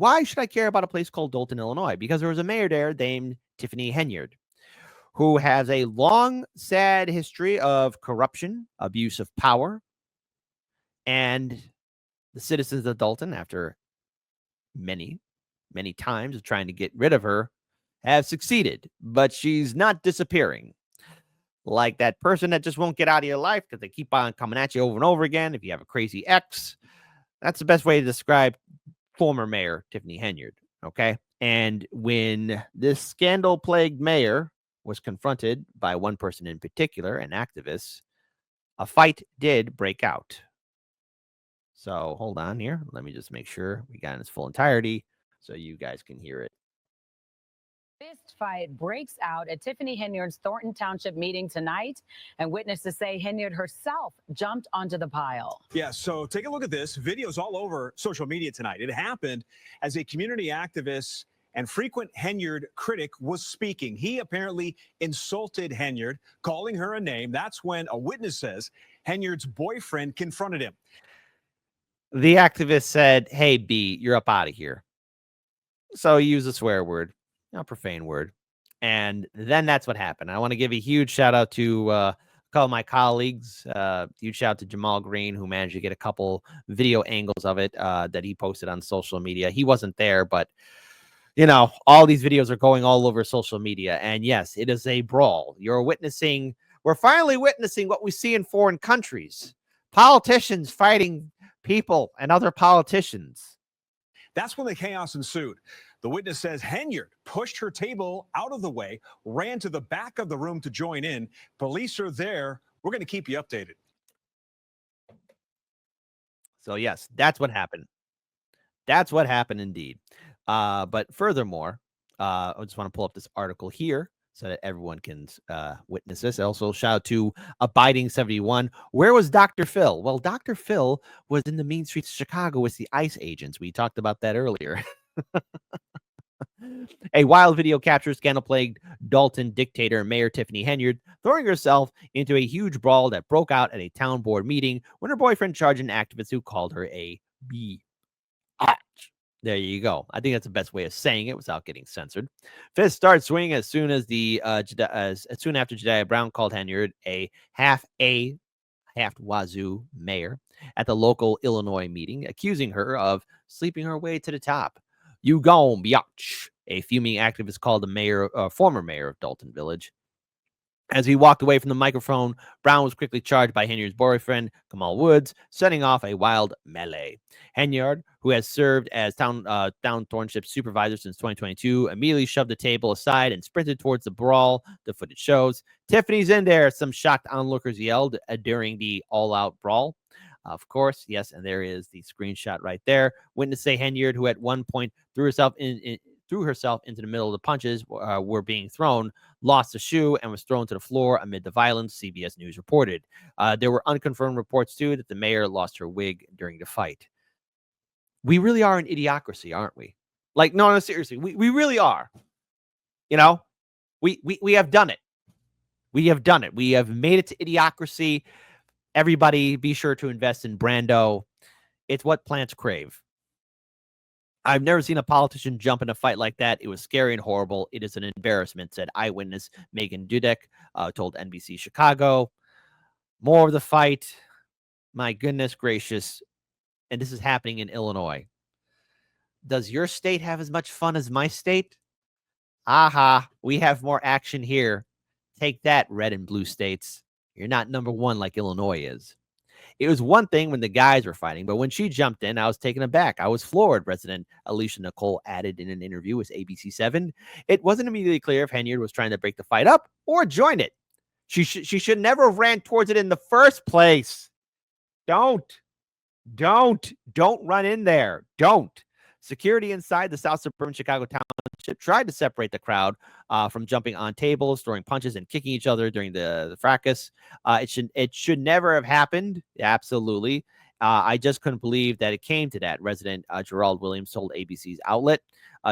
why should I care about a place called Dalton, Illinois? Because there was a mayor there named Tiffany Henyard, who has a long, sad history of corruption, abuse of power, and the citizens of Dalton, after many, many times of trying to get rid of her, have succeeded. But she's not disappearing. Like that person that just won't get out of your life because they keep on coming at you over and over again. If you have a crazy ex, that's the best way to describe former mayor Tiffany Henyard. Okay. And when this scandal-plagued mayor was confronted by one person in particular, an activist, a fight did break out. So hold on here. Let me just make sure we got it in its full entirety so you guys can hear it. Fist fight breaks out at Tiffany Henyard's Thornton Township meeting tonight, and witnesses say Henyard herself jumped onto the pile. Yeah, so take a look at this. Videos all over social media tonight. It happened as a community activist and frequent Henyard critic was speaking. He apparently insulted Henyard, calling her a name. That's when a witness says Henyard's boyfriend confronted him. The activist said, "Hey, B, you're up out of here." So he used a swear word, a profane word. And then that's what happened. I want to give a huge shout out to a couple of my colleagues. Huge shout out to Jamal Green, who managed to get a couple video angles of it that he posted on social media. He wasn't there, but you know, all these videos are going all over social media. And yes, it is a brawl. We're finally witnessing what we see in foreign countries. Politicians fighting people and other politicians. That's when the chaos ensued. The witness says Henyard pushed her table out of the way, ran to the back of the room to join in. Police are there. We're going to keep you updated. So yes, that's what happened. That's what happened indeed. But furthermore, I just want to pull up this article here so that everyone can witness this. Also, shout out to Abiding 71. Where was Dr. Phil? Well, Dr. Phil was in the mean streets of Chicago with the ICE agents. We talked about that earlier. A wild video captures scandal-plagued Dalton dictator Mayor Tiffany Henyard throwing herself into a huge brawl that broke out at a town board meeting when her boyfriend charged an activist who called her a biatch. There you go. I think that's the best way of saying it without getting censored. Fist started swinging as soon as as soon after Jediah Brown called Henyard a half wazoo mayor at the local Illinois meeting, accusing her of sleeping her way to the top. You gone, biatch, a fuming activist called the former mayor of Dalton Village. As he walked away from the microphone, Brown was quickly charged by Henyard's boyfriend, Kamal Woods, setting off a wild melee. Henyard, who has served as Town Township supervisor since 2022, immediately shoved the table aside and sprinted towards the brawl, the footage shows. "Tiffany's in there," some shocked onlookers yelled during the all-out brawl. Of course, yes, and there is the screenshot right there. Witnesses say Henyard, who at one point threw herself into the middle of the punches were being thrown, lost a shoe and was thrown to the floor amid the violence, CBS News reported. There were unconfirmed reports, too, that the mayor lost her wig during the fight. We really are an idiocracy, aren't we? Like, no, seriously, we really are. You know, we have done it. We have done it. We have made it to idiocracy. Everybody be sure to invest in Brando. It's what plants crave. I've never seen a politician jump in a fight like that. It was scary and horrible. It is an embarrassment, said eyewitness Megan Dudek, told NBC Chicago. More of the fight. My goodness gracious. And this is happening in Illinois. Does your state have as much fun as my state? Aha, we have more action here. Take that, red and blue states. You're not number one like Illinois is. It was one thing when the guys were fighting, but when she jumped in, I was taken aback. I was floored, Resident Alicia Nicole added in an interview with ABC7. It wasn't immediately clear if Henyard was trying to break the fight up or join it. She should never have ran towards it in the first place. Don't run in there. Don't. Security inside the South Suburban Chicago Township tried to separate the crowd from jumping on tables, throwing punches, and kicking each other during the fracas. It should never have happened. Absolutely. I just couldn't believe that it came to that. Resident Gerald Williams told ABC's outlet.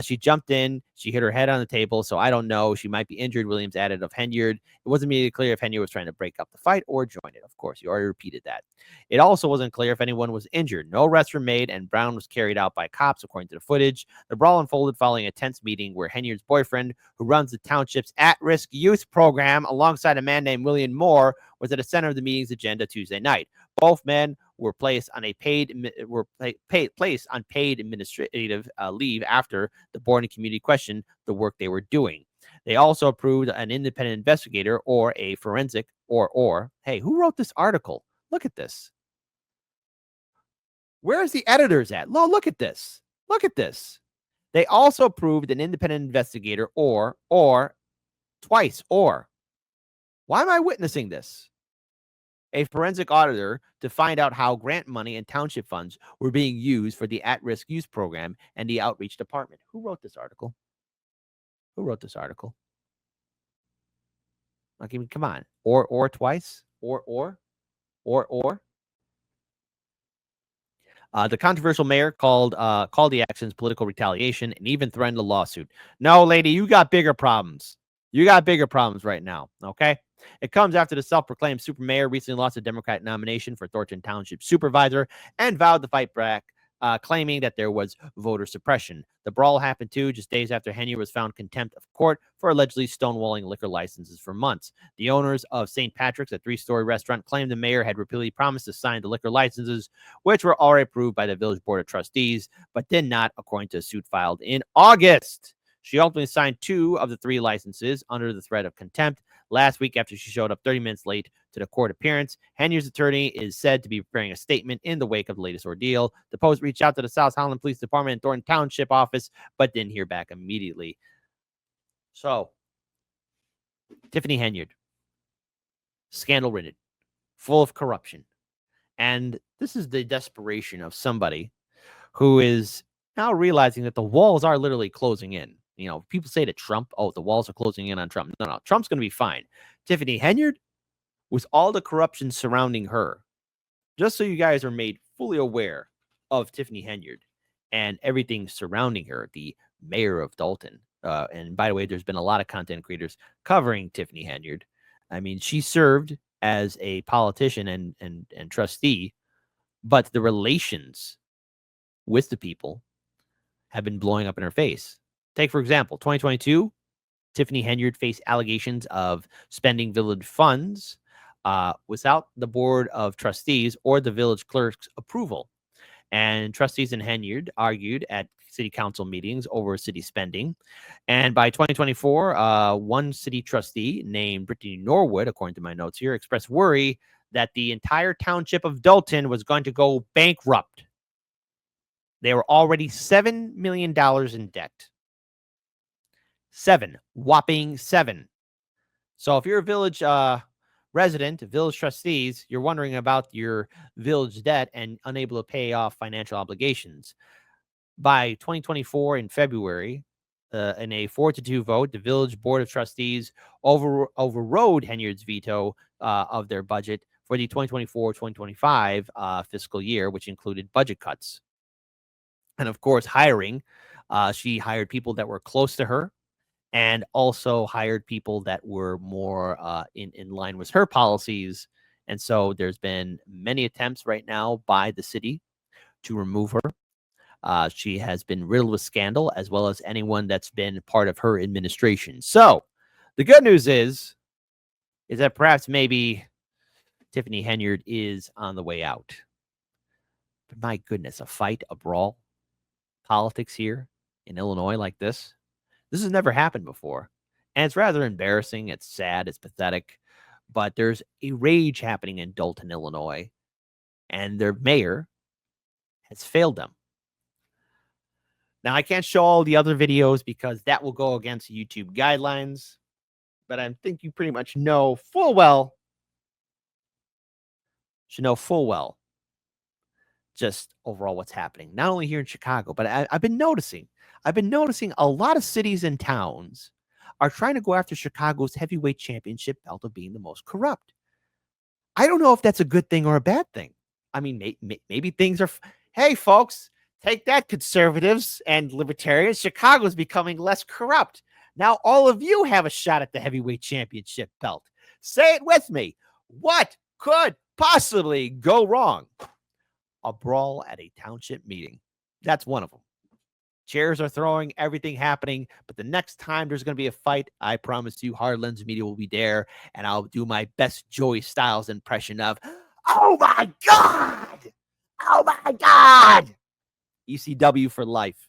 She jumped in. She hit her head on the table. So I don't know. She might be injured. Williams added of Henyard. It wasn't immediately clear if Henyard was trying to break up the fight or join it. Of course, you already repeated that. It also wasn't clear if anyone was injured. No arrests were made, and Brown was carried out by cops, according to the footage. The brawl unfolded following a tense meeting where Henyard's boyfriend, who runs the township's at-risk youth program alongside a man named William Moore, was at the center of the meeting's agenda Tuesday night. Both men were placed on paid administrative leave after the board and community questioned the work they were doing. They also approved an independent investigator or a forensic hey, who wrote this article? Look at this. Where's the editors at? Look at this. Look at this. They also approved an independent investigator or twice. Why am I witnessing this? A forensic auditor to find out how grant money and township funds were being used for the at-risk youth program and the outreach department. Who wrote this article? Who wrote this article? Like, I mean, come on. Or twice? Or? The controversial mayor called the actions political retaliation and even threatened a lawsuit. No, lady, you got bigger problems. You got bigger problems right now, okay? It comes after the self-proclaimed super mayor recently lost a Democratic nomination for Thornton Township supervisor and vowed to fight back, claiming that there was voter suppression. The brawl happened just days after Henyard was found contempt of court for allegedly stonewalling liquor licenses for months. The owners of St. Patrick's, a 3-story restaurant, claimed the mayor had repeatedly promised to sign the liquor licenses, which were already approved by the village board of trustees, but did not, according to a suit filed in August. She ultimately signed 2 of the 3 licenses under the threat of contempt last week after she showed up 30 minutes late to the court appearance. Henyard's attorney is said to be preparing a statement in the wake of the latest ordeal. The Post reached out to the South Holland Police Department and Thornton Township office, but didn't hear back immediately. So, Tiffany Henyard, scandal-ridden, full of corruption. And this is the desperation of somebody who is now realizing that the walls are literally closing in. You know, people say to Trump, oh, the walls are closing in on Trump. No, Trump's going to be fine. Tiffany Henyard, with all the corruption surrounding her, just so you guys are made fully aware of Tiffany Henyard and everything surrounding her, the mayor of Dalton. And by the way, there's been a lot of content creators covering Tiffany Henyard. I mean, she served as a politician and trustee, but the relations with the people have been blowing up in her face. Take, for example, 2022, Tiffany Henyard faced allegations of spending village funds without the board of trustees or the village clerk's approval. And trustees and Henyard argued at city council meetings over city spending. And by 2024, one city trustee named Brittany Norwood, according to my notes here, expressed worry that the entire township of Dalton was going to go bankrupt. They were already $7 million in debt. 7, whopping 7. So if you're a village resident, village trustees, you're wondering about your village debt and unable to pay off financial obligations. By 2024 in February, in a 4-2 vote, the village board of trustees overrode Henyard's veto of their budget for the 2024-2025 fiscal year, which included budget cuts. And of course, hiring. She hired people that were close to her and also hired people that were more in line with her policies. And so there's been many attempts right now by the city to remove her. She has been riddled with scandal, as well as anyone that's been part of her administration. So the good news is that perhaps maybe Tiffany Henyard is on the way out. But my goodness, a fight, a brawl, politics here in Illinois like this. This has never happened before. And it's rather embarrassing. It's sad. It's pathetic. But there's a rage happening in Dalton, Illinois. And their mayor has failed them. Now, I can't show all the other videos because that will go against YouTube guidelines. But I think you pretty much know full well, just overall what's happening. Not only here in Chicago, but I've been noticing a lot of cities and towns are trying to go after Chicago's heavyweight championship belt of being the most corrupt. I don't know if that's a good thing or a bad thing. I mean, maybe things are... Hey, folks, Take that, conservatives and libertarians. Chicago's becoming less corrupt. Now all of you have a shot at the heavyweight championship belt. Say it with me. What could possibly go wrong? A brawl at a township meeting. That's one of them. Chairs are throwing, everything happening, but the next time there's going to be a fight, I promise you, Hard Lens Media will be there, and I'll do my best Joey Styles impression of, "Oh my God! Oh my God!" ECW for life.